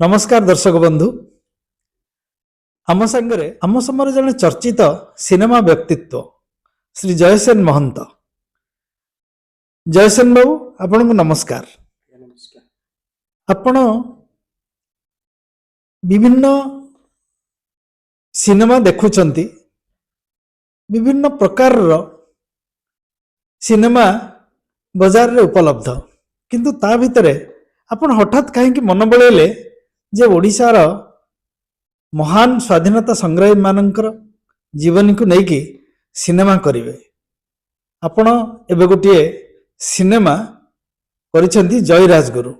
नमस्कार दर्शक बंधु आम सांगरे आम समय जड़े चर्चित सिनेमा व्यक्तित्व श्री जयसेन महंत। जयसेन बाबू आपण को नमस्कार। आपण विभिन्न सिनेमा देखुचंती, विभिन्न प्रकार सिनेमा बाजार रे उपलब्ध, किंतु ता भितरे आपण हठात कहीं मन बड़ेले जे ओडिशार महान स्वाधीनता संग्रामी मानकर जीवनी को लेकिन सिनेमा करिवे। आपण एबे गोटे सिनेमा करिसेंती जय राजगुरु।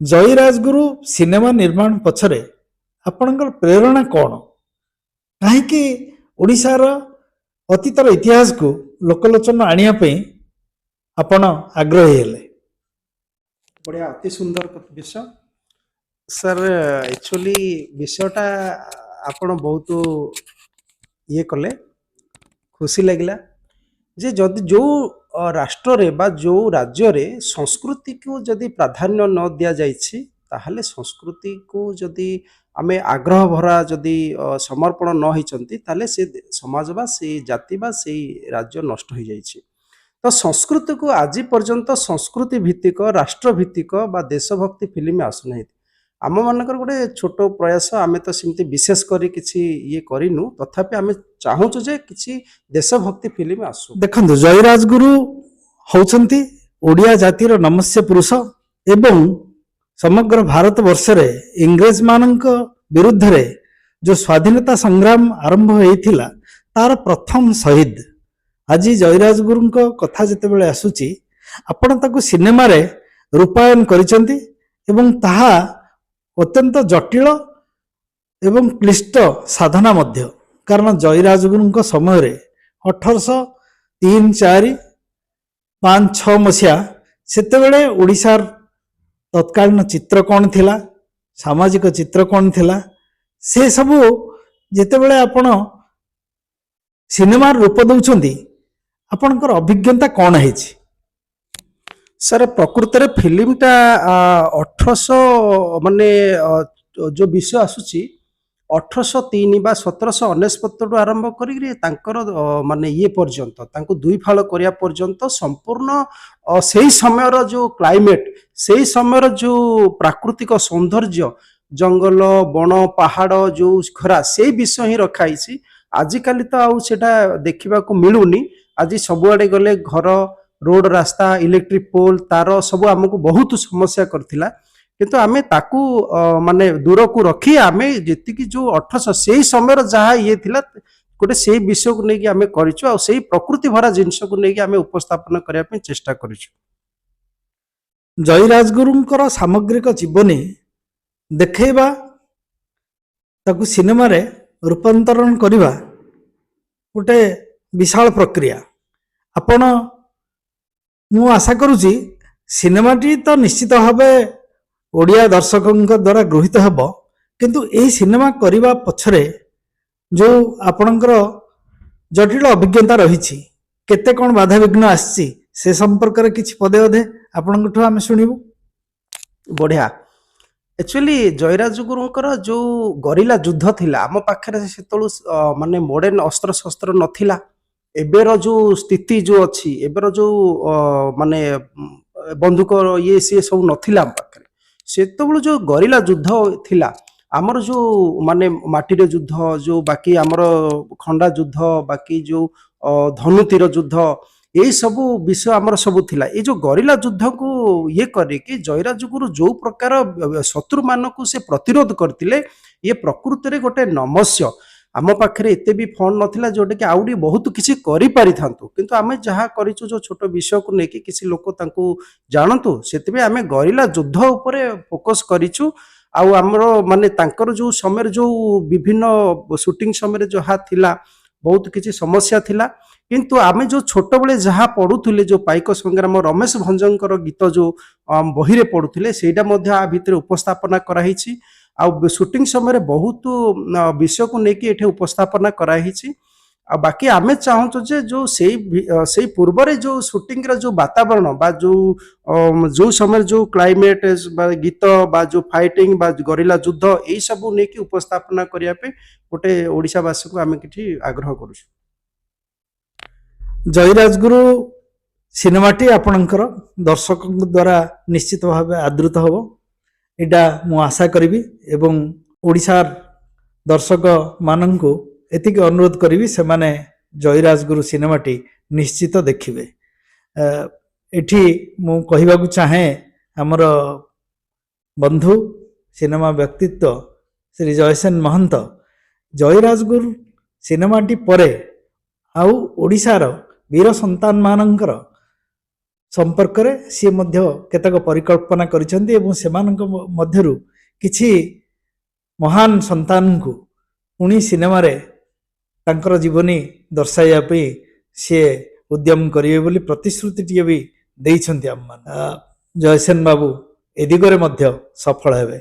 जय राजगुरु सिनेमा निर्माण पछरे आपणकर प्रेरणा कौन? कहीं ओडिशार अतीतर इतिहास को लोकलोचन आनिया पे आपण आग्रही हेले? बढ़िया, अति सुंदर विषय सर। एक्चुअली विषयटा आपण बहुत ये कले खुशी लगिला जे जदि जो राष्ट्र रे बा जो राज्य रे संस्कृति को जदि प्राधान्य न दिया जाइछि ताहले संस्कृति को जदि आमे आग्रह भरा जदि समर्पण न होइचंती ताहले से समाज बा से जाति बा से राज्य नष्ट हो जाइछि। तो संस्कृति को आज पर्यंत संस्कृति भित्तिक राष्ट्र भित्तिक बा देशभक्ति फिल्म आसुना। आम मानकर गोटे छोट प्रयास आमे तो सिमती विशेष करी किछि ये करिनु, तथापि आमे चाहूछु जे किछि देशभक्ति फिल्म आसु। देखंतु जय राजगुरु होउछंती ओडिया जातिर नमस्य पुरुष एवं समग्र भारत वर्ष रे इंग्रेज मानक विरुद्ध रे जो स्वाधीनता संग्राम आरंभ होइथिला तार प्रथम शहीद। आज जय राजगुरु कथा जते बेले आसुची आपण ताकू सिनेमा रे रूपायन करिसंती एवं ताहा अत्यंत जटिल एवं क्लिष्ट साधना मध्य। कारण जय राजगुरु समय रे 1803, 4, 5, 6 मसीहा सेतेबेले ओडिशार तत्कालीन चित्र कौन थिला, सामाजिक चित्र कौन थिला, से सबू जेतेबेले आपण सिनेमा रूप दउछंती आपनकर अभिज्ञता कौन है? सर प्रकृत रे फिल्मटा 1800 माने जो विषय आसुची 1803 बा 1799 आरंभ करी तांकर माने ये पर्यंत तांको दुई फाल करिया पर्यंत संपूर्ण सेही समयर जो क्लाइमेट, सेही समयर जो प्राकृतिक सौंदर्य, जंगल बण पहाड़ जो खरा से विषय ही रखाई। आजिकाली तो आउ सेटा देखिबा को मिलुनी। आज सबुआडे गले घर रोड रास्ता इलेक्ट्रिक पोल तार सब आमको बहुत समस्या करथिला, किंतु आमे ताकू माने दूर को रखी आमे जेतिकी जो 1800 सेही समय जहाँ ये थिला गोटे सेही विषय को लेकिन आमे करिछु आ सेही प्रकृति भरा जिंस को लेकिन आमे उपस्थापन करिया पे चेष्टा करिछु। जय राजगुरुंकर सामग्रिक जीवनी देखैबा ताकू सिनेमा रे रूपांतरण करिबा गोटे विशाल प्रक्रिया। आपण मु आशा करुची सिनेमाटी तो निश्चित भावे ओडिया दर्शकों द्वारा गृहीत हेबो, किंतु एही सिनेमा करिबा पछरे जो आपणकर जटिल अभिज्ञता रहिछि, केते कोन बाधा विघ्न आछि से संपर्क रे किछि पदे अधे आपणकठो आमे सुनिबु। बढ़िया। एक्चुअली जयराज गुरुंकर जो गरिला युद्ध थिला आम पाखरे सेतळु माने मॉडर्न अस्त्र शस्त्र नथिला। एबेर जो स्थिति जो अच्छी एबेर जो माने बंदूक ये सी सब नथिला आम पाखरे। सेतबेलु जो गरिला युद्ध थिला आमर जो माने माटी रे युद्ध जो बाकी आमर खंडा युद्ध बाकी जो धनुतीर युद्ध यही सब विषय आमर सब थिला। ये जो गरिला युद्ध को ये करे कि जयराज गुरु जो प्रकार शत्रु मान को से प्रतिरोध करतिले ये प्रकृति रे गोटे नमस्य। आम पाखे एते भी फंड नथिला जोटे कि आउडी बहुत किसी करि पारि थांतु, किंतु आमे जहा करिछु जो छोट विषय को लेके किसी लोक तांको जानतु सेते आमे गरिला युद्ध उपरे फोकस करिछु। आउ हमरो माने तांकर जो समय जो विभिन्न शूटिंग समय जहा थिला बहुत किसी समस्या थिला, किंतु आमे जो छोट बेले जहा पढुथिले जो पाइक संग्राम रमेश भंजंकर गीत जो बही रे पढुथिले सेटा मध्ये आ भितर उपस्थापना कराहिछि। आ शूटिंग समय बहुत विषय को लेकिन एठे उपस्थापना कराहिछि। ଆଉ ବାକି ଆମେ ଚାହୁଁଛୁ ଯେ ଯୋଉ ସେଇ ପୂର୍ବରେ ଯୋଉ ସୁଟିଂର ଯୋଉ ବାତାବରଣ ବା ଯୋଉ ସମୟରେ ଯୋଉ କ୍ଲାଇମେଟ୍ ବା ଗୀତ ବା ଯୋଉ ଫାଇଟିଂ ବା ଗରିଲା ଯୁଦ୍ଧ ଏଇ ସବୁ ନେଇକି ଉପସ୍ଥାପନା କରିବା ପାଇଁ ଗୋଟେ ଓଡ଼ିଶାବାସୀକୁ ଆମେ କିଛି ଆଗ୍ରହ କରୁଛୁ। ଜୟୀରାଜଗୁରୁ ସିନେମାଟି ଆପଣଙ୍କର ଦର୍ଶକଙ୍କ ଦ୍ୱାରା ନିଶ୍ଚିତ ଭାବେ ଆଦୃତ ହେବ ଏଇଟା ମୁଁ ଆଶା କରିବି ଏବଂ ଓଡ଼ିଶାର ଦର୍ଶକମାନଙ୍କୁ ଏତିକି ଅନୁରୋଧ କରିବି ସେମାନେ ଜୟୀରାଜଗୁରୁ ସିନେମାଟି ନିଶ୍ଚିତ ଦେଖିବେ। ଏଠି ମୁଁ କହିବାକୁ ଚାହେଁ ଆମର ବନ୍ଧୁ ସିନେମା ବ୍ୟକ୍ତିତ୍ୱ ଶ୍ରୀ ଜୟସେନ ମହନ୍ତ ଜୟୀରାଜଗୁରୁ ସିନେମାଟି ପରେ ଆଉ ଓଡ଼ିଶାର ବୀର ସନ୍ତାନମାନଙ୍କର ସମ୍ପର୍କରେ ସିଏ ମଧ୍ୟ କେତେକ ପରିକଳ୍ପନା କରିଛନ୍ତି ଏବଂ ସେମାନଙ୍କ ମଧ୍ୟରୁ କିଛି ମହାନ ସନ୍ତାନଙ୍କୁ ପୁଣି ସିନେମାରେ ତାଙ୍କର ଜୀବନୀ ଦର୍ଶାଇବା ପାଇଁ ସିଏ ଉଦ୍ୟମ କରିବେ ବୋଲି ପ୍ରତିଶ୍ରୁତିଟିଏ ବି ଦେଇଛନ୍ତି ଆମମାନେ। ଜୟସେନ ବାବୁ ଏ ଦିଗରେ ମଧ୍ୟ ସଫଳ ହେବେ।